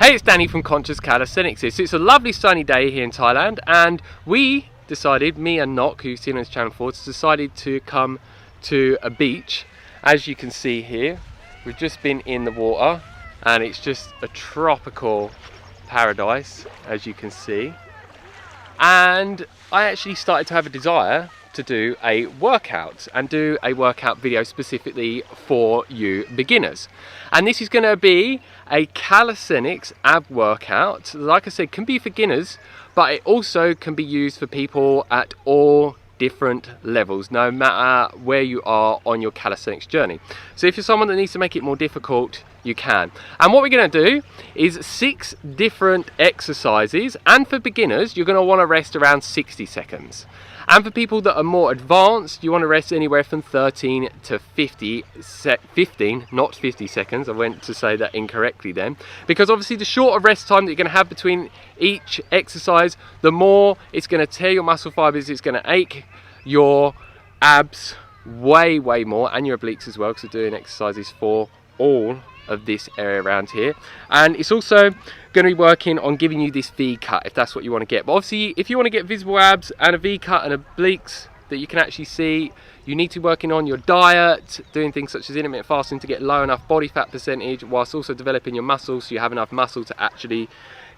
Hey, it's Danny from Calisthenics here. So it's a lovely sunny day here in Thailand, and we decided, me and Nock, who's seen on his channel before, decided to come to a beach. As you can see here, we've just been in the water and it's just a tropical paradise, as you can see. And I actually started to have a desire to do a workout and do a workout video specifically for you beginners. And this is going to be a calisthenics ab workout. Like I said, can be for beginners, but it also can be used for people at all different levels, no matter where you are on your calisthenics journey. So if you're someone that needs to make it more difficult, you can. And what we're going to do is 6 different exercises, and for beginners you're going to want to rest around 60 seconds. And for people that are more advanced, you want to rest anywhere from 13 to 15, not 50 seconds. I went to say that incorrectly then. Because obviously the shorter rest time that you're going to have between each exercise, the more it's going to tear your muscle fibers, it's going to ache your abs way more, and your obliques as well, because we're doing exercises for all of this area around here. And it's also going to be working on giving you this V cut if that's what you want to get. But obviously if you want to get visible abs and a V cut and obliques that you can actually see, you need to be working on your diet, doing things such as intermittent fasting to get low enough body fat percentage, whilst also developing your muscles so you have enough muscle to actually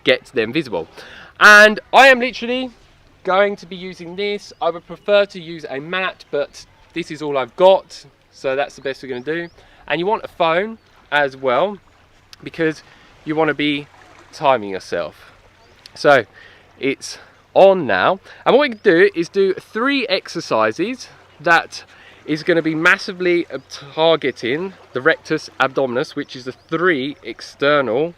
get them visible. And I am literally going to be using this. I would prefer to use a mat, but this is all I've got, so that's the best we're going to do. And you want a phone as well, because you want to be timing yourself. So it's on now, and what we can do is do 3 exercises that is going to be massively targeting the rectus abdominis, which is the 3 external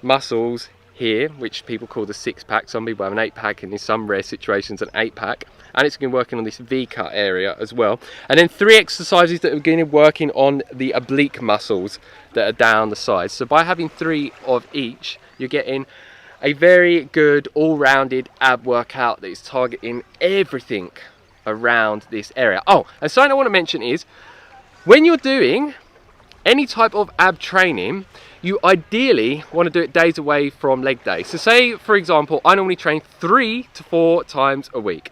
muscles here, which people call the 6-pack. Some people have an 8-pack, and in some rare situations an 8-pack. And it's going to be working on this V-cut area as well. And then 3 exercises that are going to be working on the oblique muscles that are down the sides. So by having 3 of each, you're getting a very good all-rounded ab workout that is targeting everything around this area. Oh, and something I want to mention is, when you're doing any type of ab training, you ideally want to do it days away from leg day. So say, for example, I normally train 3 to 4 times a week.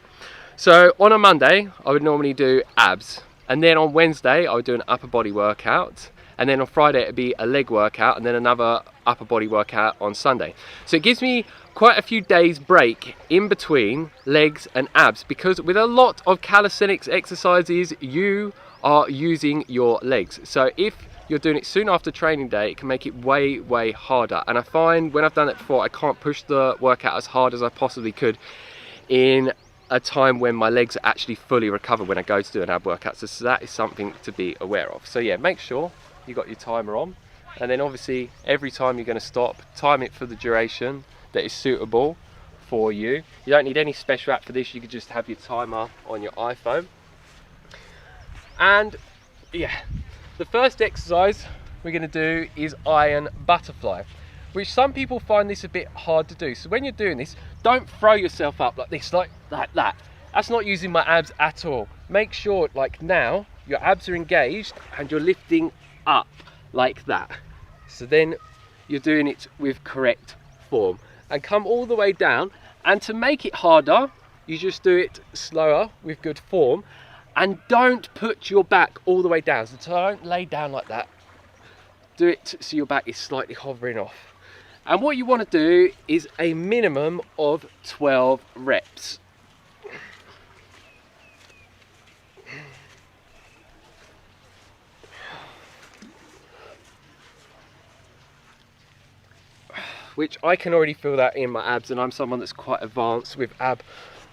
So on a Monday, I would normally do abs. And then on Wednesday, I would do an upper body workout. And then on Friday, it'd be a leg workout, and then another upper body workout on Sunday. So it gives me quite a few days break in between legs and abs, because with a lot of calisthenics exercises, you are using your legs. So if you're doing it soon after training day, it can make it way harder. And I find when I've done it before, I can't push the workout as hard as I possibly could in a time when my legs are actually fully recovered when I go to do an ab workout. So that is something to be aware of. So yeah, make sure you got your timer on, and then obviously every time you're going to stop, time it for the duration that is suitable for you. You don't need any special app for this, you could just have your timer on your iPhone. And yeah, the first exercise we're going to do is iron butterfly, which some people find this a bit hard to do. So when you're doing this, don't throw yourself up like this, like that. That's not using my abs at all. Make sure, like now, your abs are engaged and you're lifting up like that. So then you're doing it with correct form. And come all the way down. And to make it harder, you just do it slower with good form. And don't put your back all the way down. So don't lay down like that. Do it so your back is slightly hovering off. And what you want to do is a minimum of 12 reps. Which I can already feel that in my abs, and I'm someone that's quite advanced with ab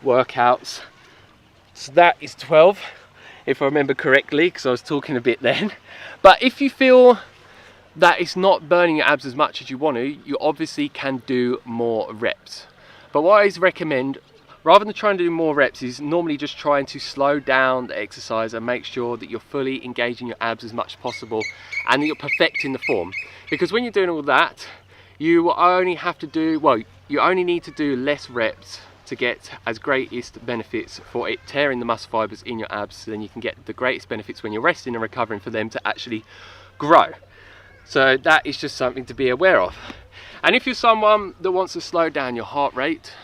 workouts. So that is 12, if I remember correctly, because I was talking a bit then. But if you feel that it's not burning your abs as much as you want to, you obviously can do more reps. But what I always recommend, rather than trying to do more reps, is normally just trying to slow down the exercise and make sure that you're fully engaging your abs as much as possible and that you're perfecting the form. Because when you're doing all that, you only have to do, well, you only need to do less reps to get as greatest benefits for it tearing the muscle fibers in your abs, so then you can get the greatest benefits when you're resting and recovering for them to actually grow. So that is just something to be aware of. And if you're someone that wants to slow down your heart rate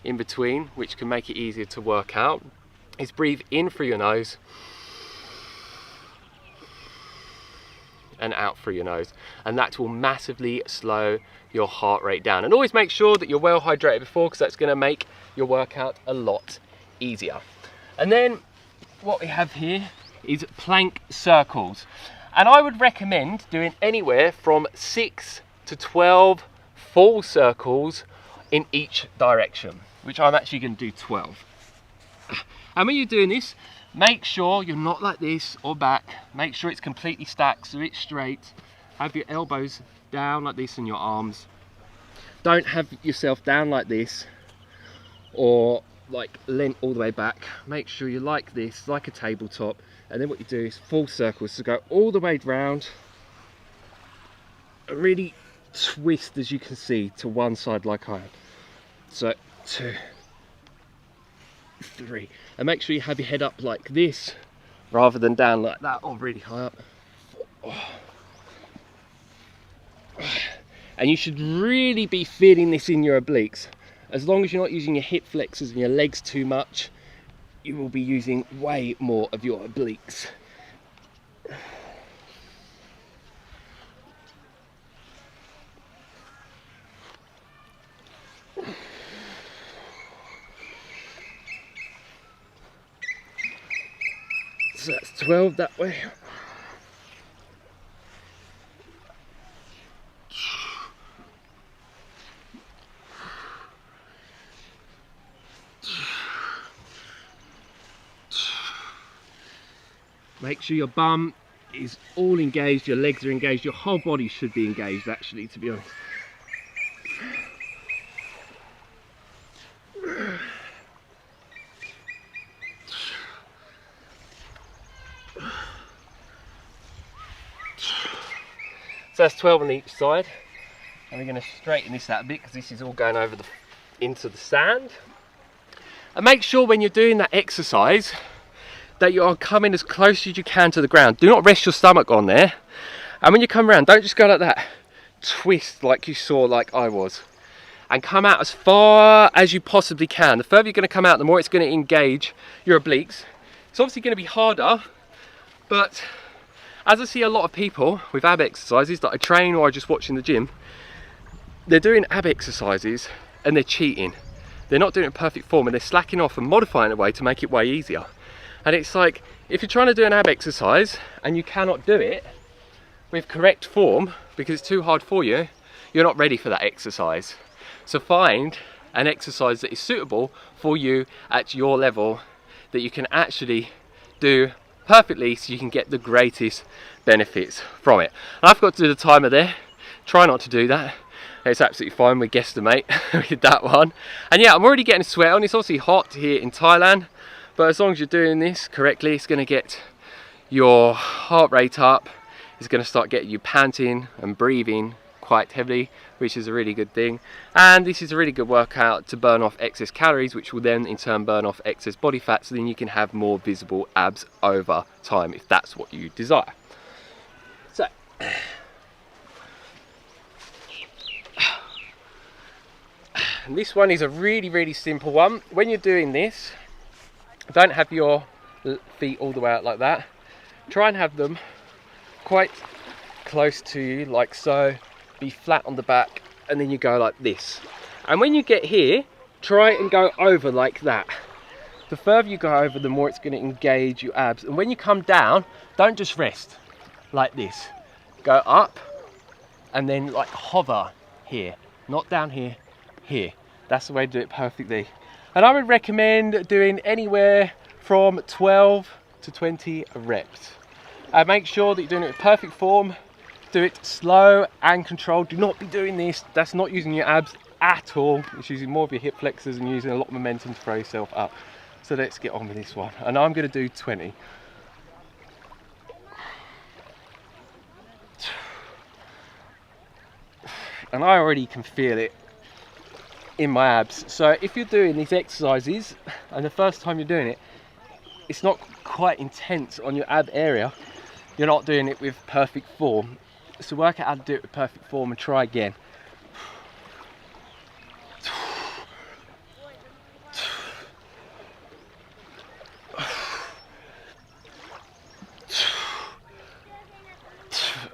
in between, which can make it easier to work out, is breathe in through your nose and out through your nose, and that will massively slow your heart rate down. And always make sure that you're well hydrated before, because that's going to make your workout a lot easier. And then what we have here is plank circles, and I would recommend doing anywhere from 6 to 12 full circles in each direction, which I'm actually going to do 12. And when you're doing this, make sure you're not like this or back. Make sure it's completely stacked so it's straight. Have your elbows down like this and your arms. Don't have yourself down like this or like leant all the way back. Make sure you're like this, like a tabletop. And then what you do is full circles, so go all the way round. Really twist, as you can see, to one side like I am. So 2, 3, and make sure you have your head up like this rather than down like that or really high up. 4. And you should really be feeling this in your obliques. As long as you're not using your hip flexors and your legs too much, you will be using way more of your obliques. So that's 12 that way. Make sure your bum is all engaged, your legs are engaged, your whole body should be engaged actually, to be honest. So that's 12 on each side, and we're going to straighten this out a bit because this is all going over into the sand. And make sure when you're doing that exercise that you are coming as close as you can to the ground. Do not rest your stomach on there. And when you come around, don't just go like that. Twist like you saw, like I was. And come out as far as you possibly can. The further you're going to come out, the more it's going to engage your obliques. It's obviously going to be harder, but as I see a lot of people with ab exercises that I train or I just watch in the gym, they're doing ab exercises and they're cheating. They're not doing it in perfect form and they're slacking off and modifying it a way to make it way easier. And it's like, if you're trying to do an ab exercise and you cannot do it with correct form because it's too hard for you, you're not ready for that exercise. So find an exercise that is suitable for you at your level that you can actually do perfectly so you can get the greatest benefits from it. And I've got to do the timer there. Try not to do that. It's absolutely fine, we guesstimate with that one. And yeah, I'm already getting sweat on. It's obviously hot here in Thailand, but as long as you're doing this correctly, it's going to get your heart rate up. It's going to start getting you panting and breathing quite heavily, which is a really good thing. And this is a really good workout to burn off excess calories, which will then in turn burn off excess body fat, so then you can have more visible abs over time if that's what you desire. So and this one is a really simple one. When you're doing this, don't have your feet all the way out like that. Try and have them quite close to you, like so. Be flat on the back, and then you go like this. And when you get here, try and go over like that. The further you go over, the more it's going to engage your abs. And when you come down, don't just rest like this. Go up and then like hover here, not down here, here. That's the way to do it perfectly. And I would recommend doing anywhere from 12 to 20 reps. Make sure that you're doing it with perfect form. Do it slow and controlled. Do not be doing this. That's not using your abs at all. It's using more of your hip flexors and using a lot of momentum to throw yourself up. So let's get on with this one. And I'm going to do 20. And I already can feel it in my abs. So if you're doing these exercises and the first time you're doing it, it's not quite intense on your ab area, you're not doing it with perfect form. So work out how to do it with perfect form and try again.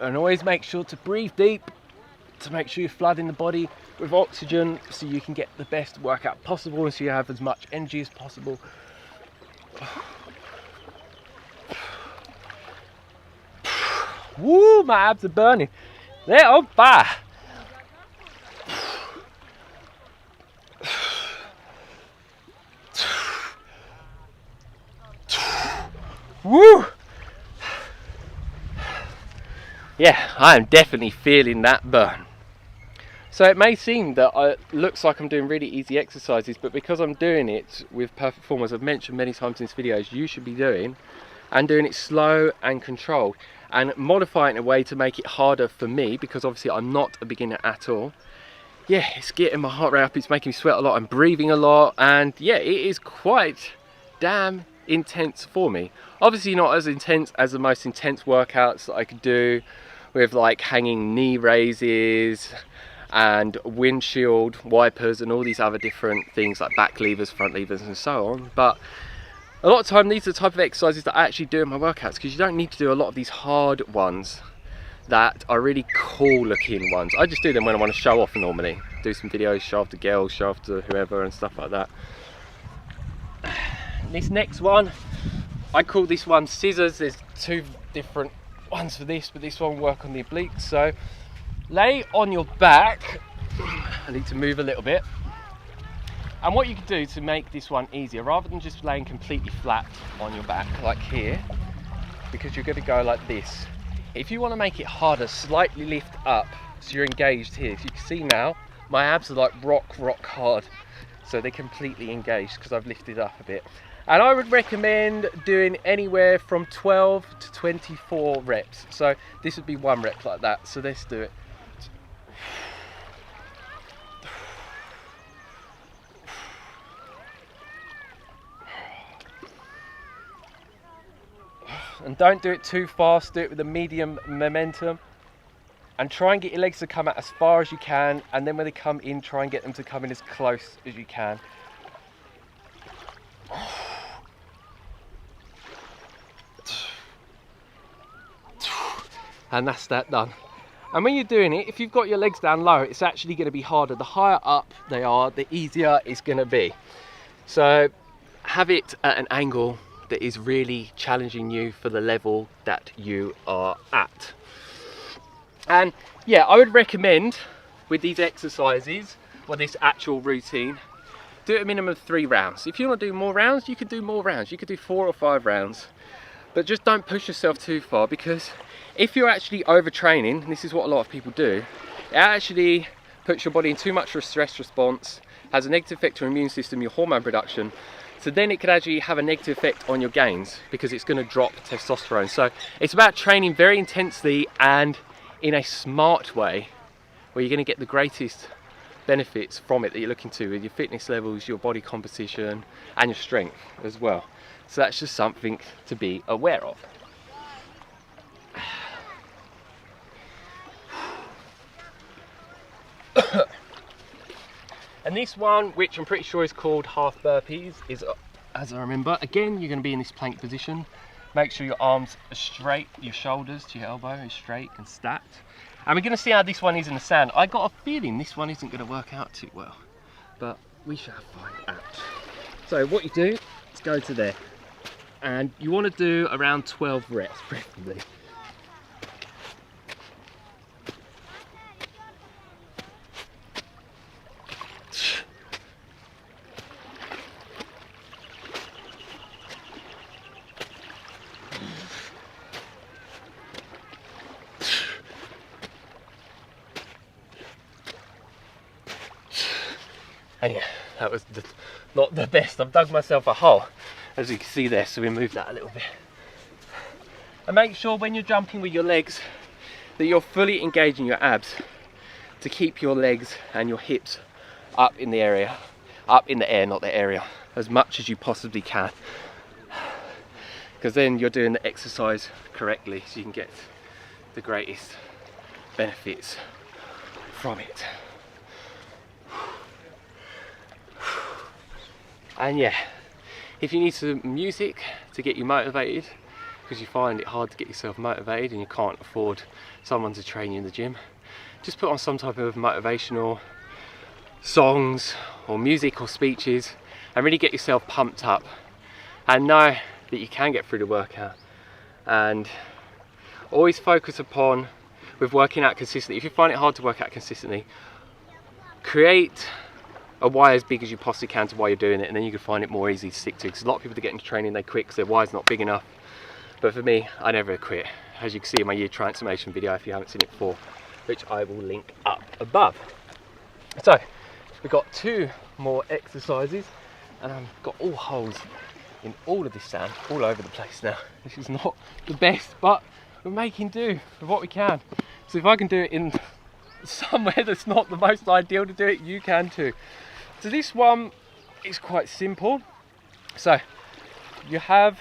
And always make sure to breathe deep, to make sure you're flooding the body with oxygen so you can get the best workout possible and so you have as much energy as possible. Woo, my abs are burning. They're on fire. Woo! Yeah, I am definitely feeling that burn. So it may seem that it looks like I'm doing really easy exercises, but because I'm doing it with perfect form, as I've mentioned many times in this video, as you should be doing, and doing it slow and controlled, and modifying it in a way to make it harder for me, because obviously I'm not a beginner at all. Yeah, it's getting my heart rate up, it's making me sweat a lot, I'm breathing a lot, and yeah, it is quite damn intense for me. Obviously not as intense as the most intense workouts that I could do with like hanging knee raises and windshield wipers and all these other different things like back levers, front levers and so on, but a lot of time these are the type of exercises that I actually do in my workouts, because you don't need to do a lot of these hard ones that are really cool looking ones. I just do them when I want to show off normally. Do some videos, show off to girls, show off to whoever and stuff like that. This next one, I call this one scissors. There's two different ones for this, but this one will work on the obliques. So lay on your back. I need to move a little bit. And what you can do to make this one easier, rather than just laying completely flat on your back like here, because you're going to go like this, if you want to make it harder, slightly lift up so you're engaged here. So you can see now my abs are like rock hard, so they're completely engaged because I've lifted up a bit. And I would recommend doing anywhere from 12 to 24 reps. So this would be one rep like that. So let's do it. And don't do it too fast, do it with a medium momentum. And try and get your legs to come out as far as you can, and then when they come in, try and get them to come in as close as you can. And that's that done. And when you're doing it, if you've got your legs down low, it's actually going to be harder. The higher up they are, the easier it's going to be. So have it at an angle that is really challenging you for the level that you are at. And yeah, I would recommend with these exercises, or this actual routine, do a minimum of 3 rounds. If you want to do more rounds, you could do more rounds. You could do 4 or 5 rounds, but just don't push yourself too far, because if you're actually overtraining, and this is what a lot of people do, it actually puts your body in too much of a stress response, has a negative effect on your immune system, your hormone production. So then it could actually have a negative effect on your gains, because it's going to drop testosterone. So it's about training very intensely and in a smart way, where you're going to get the greatest benefits from it that you're looking to, with your fitness levels, your body composition and your strength as well. So that's just something to be aware of. And this one, which I'm pretty sure is called half burpees, is, as I remember, again, you're going to be in this plank position. Make sure your arms are straight, your shoulders to your elbow is straight and stacked. And we're going to see how this one is in the sand. I got a feeling this one isn't going to work out too well, but we shall find out. So what you do is go to there, and you want to do around 12 reps, preferably. And yeah, that was not the best. I've dug myself a hole, as you can see there, so we move that a little bit. And make sure when you're jumping with your legs that you're fully engaging your abs to keep your legs and your hips up in the area, up in the air, not the area, as much as you possibly can. Because then you're doing the exercise correctly, so you can get the greatest benefits from it. And yeah, if you need some music to get you motivated, because you find it hard to get yourself motivated and you can't afford someone to train you in the gym, just put on some type of motivational songs or music or speeches and really get yourself pumped up, and know that you can get through the workout. And always focus upon, with working out consistently, if you find it hard to work out consistently, create a why as big as you possibly can to why you're doing it, and then you can find it more easy to stick to, because a lot of people that get into training, they quit because their why is not big enough. But for me, I never quit, as you can see in my year transformation video if you haven't seen it before, which I will link up above. So we've got 2 more exercises, and I've got all holes in all of this sand all over the place now. This is not the best, but we're making do with what we can. So if I can do it in somewhere that's not the most ideal to do it, you can too. So this one is quite simple. So you have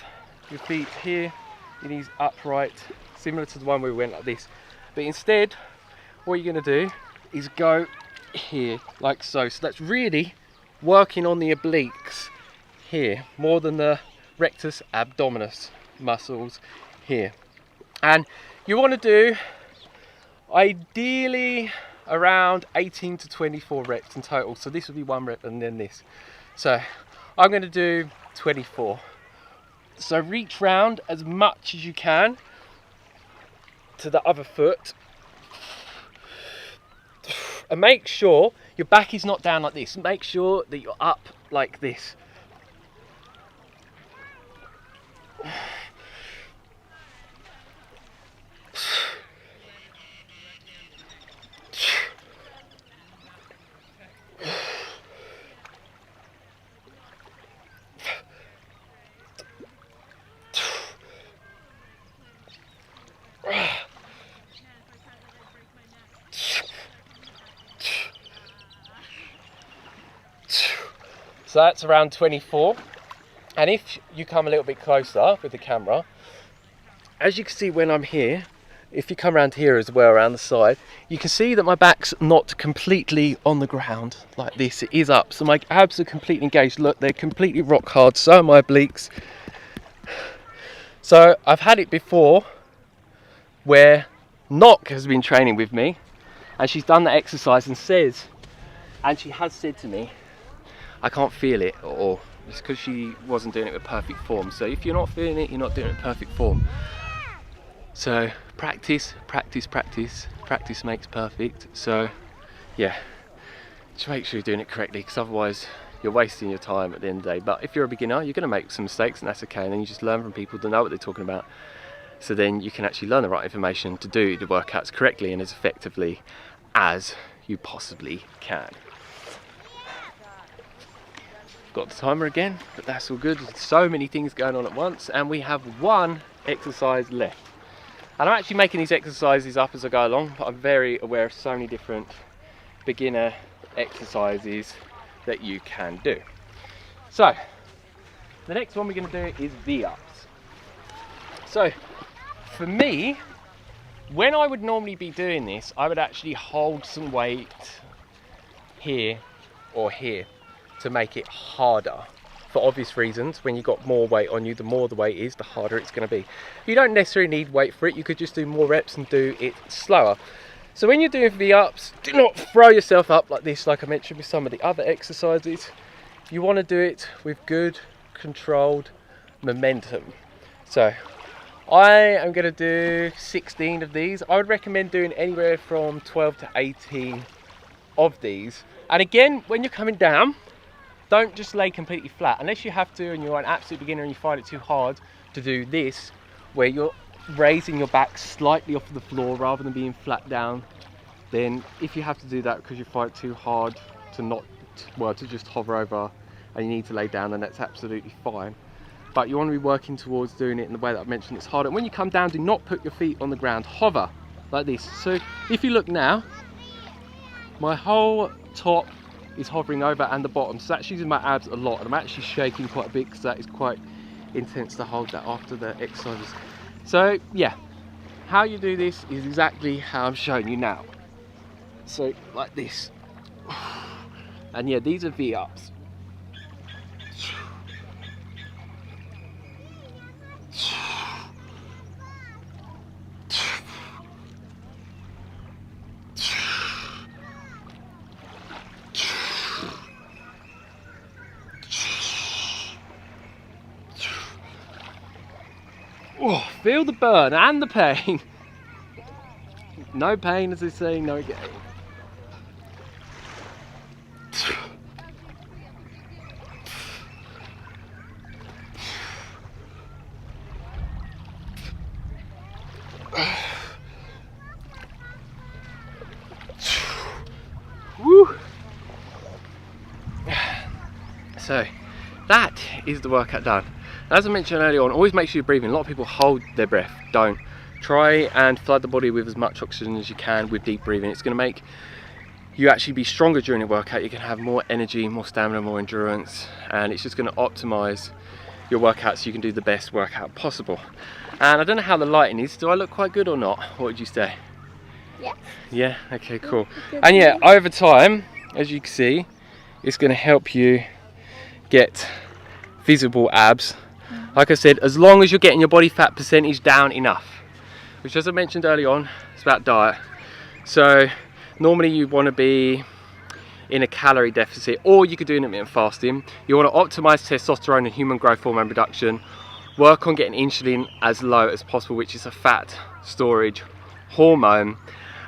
your feet here, your knees upright, similar to the one where we went like this, but instead what you're going to do is go here like so. So that's really working on the obliques here more than the rectus abdominis muscles here. And you want to do ideally around 18 to 24 reps in total. So this will be 1 rep and then this. So I'm going to do 24. So reach round as much as you can to the other foot, and make sure your back is not down like this. Make sure that you're up like this. So that's around 24. And if you come a little bit closer with the camera, as you can see when I'm here, if you come around here as well, around the side, you can see that my back's not completely on the ground like this. It is up, so my abs are completely engaged. Look, they're completely rock hard, so are my obliques. So I've had it before where Nock has been training with me, and she's done the exercise and she has said to me, I can't feel it, or it's because she wasn't doing it with perfect form. So if you're not feeling it, you're not doing it in perfect form. So practice, practice, practice. Practice makes perfect. So yeah, just make sure you're doing it correctly, because otherwise you're wasting your time at the end of the day. But if you're a beginner, you're going to make some mistakes, and that's okay. And then you just learn from people that know what they're talking about. So then you can actually learn the right information to do the workouts correctly and as effectively as you possibly can. Got the timer again, but that's all good. There's so many things going on at once, and we have 1 exercise left. And I'm actually making these exercises up as I go along, but I'm very aware of so many different beginner exercises that you can do. So the next one we're going to do is V-ups. So for me, when I would normally be doing this, I would actually hold some weight here or here to make it harder, for obvious reasons. When you've got more weight on you, the more the weight is, the harder it's going to be. You don't necessarily need weight for it. You could just do more reps and do it slower. So when you're doing V-ups, do not throw yourself up like this, like I mentioned with some of the other exercises. You want to do it with good, controlled momentum. So I am going to do 16 of these. I would recommend doing anywhere from 12 to 18 of these. And again, when you're coming down, don't just lay completely flat, unless you have to and you're an absolute beginner and you find it too hard to do this, where you're raising your back slightly off the floor rather than being flat down. Then if you have to do that because you find it too hard to just hover over and you need to lay down, then that's absolutely fine. But you want to be working towards doing it in the way that I've mentioned. It's harder. When you come down, do not put your feet on the ground. Hover like this. So if you look now, my whole top is hovering over and the bottom, so that's using my abs a lot, and I'm actually shaking quite a bit because that is quite intense to hold that after the exercises. So yeah, how you do this is exactly how I'm showing you now. So like this, and yeah, these are V-ups. Feel the burn and the pain. No pain, as they say, no gain. Woo. So that is the workout done. As I mentioned earlier on, always make sure you're breathing. A lot of people hold their breath. Don't. Try and flood the body with as much oxygen as you can with deep breathing. It's going to make you actually be stronger during the workout. You can have more energy, more stamina, more endurance, and it's just going to optimize your workout so you can do the best workout possible. And I don't know how the lighting is. Do I look quite good or not? What would you say? Yeah. Yeah? Okay, cool. And yeah, over time, as you can see, it's going to help you get visible abs. Like I said, as long as you're getting your body fat percentage down enough, which, as I mentioned early on, it's about diet. So normally you want to be in a calorie deficit, or you could do intermittent fasting. You want to optimize testosterone and human growth hormone production, work on getting insulin as low as possible, which is a fat storage hormone,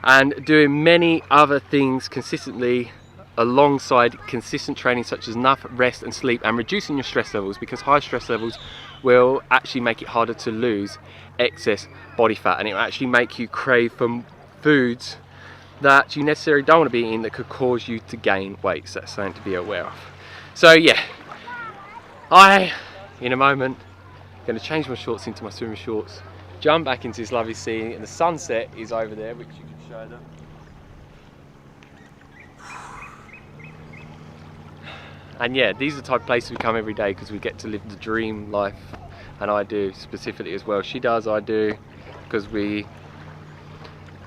and doing many other things consistently alongside consistent training, such as enough rest and sleep, and reducing your stress levels, because high stress levels will actually make it harder to lose excess body fat, and it will actually make you crave for foods that you necessarily don't want to be eating that could cause you to gain weight. So that's something to be aware of. So yeah, in a moment going to change my shorts into my swimming shorts, jump back into this lovely sea, and the sunset is over there, which you can show them. And yeah, these are the type of places we come every day because we get to live the dream life, and I do specifically as well. She does, I do, because we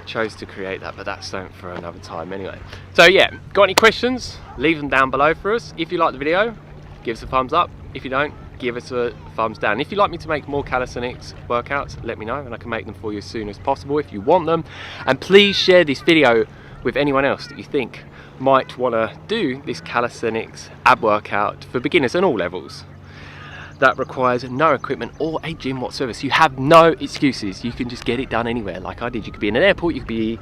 chose to create that, but that's something for another time anyway. So yeah, got any questions? Leave them down below for us. If you like the video, give us a thumbs up. If you don't, give us a thumbs down. If you'd like me to make more calisthenics workouts, let me know and I can make them for you as soon as possible if you want them. And please share this video with anyone else that you think might want to do this calisthenics ab workout for beginners and all levels that requires no equipment or a gym whatsoever. So you have no excuses. You can just get it done anywhere, like I did. You could be in an airport, you could be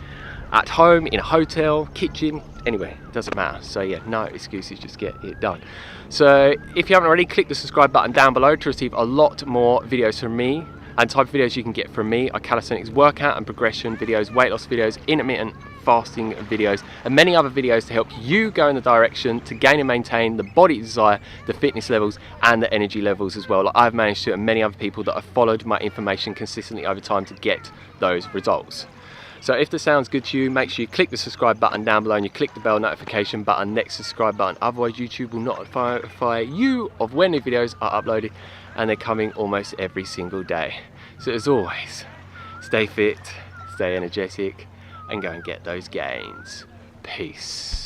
at home, in a hotel, kitchen, anywhere, it doesn't matter. So yeah, no excuses, just get it done. So if you haven't already, click the subscribe button down below to receive a lot more videos from me. And type of videos you can get from me are calisthenics workout and progression videos, weight loss videos, intermittent fasting videos, and many other videos to help you go in the direction to gain and maintain the body desire, the fitness levels, and the energy levels as well, like I've managed to, and many other people that have followed my information consistently over time to get those results. So if this sounds good to you, make sure you click the subscribe button down below and you click the bell notification button next to the subscribe button. Otherwise YouTube will notify you of when new videos are uploaded, and they're coming almost every single day. So as always, stay fit, stay energetic, and go and get those gains. Peace.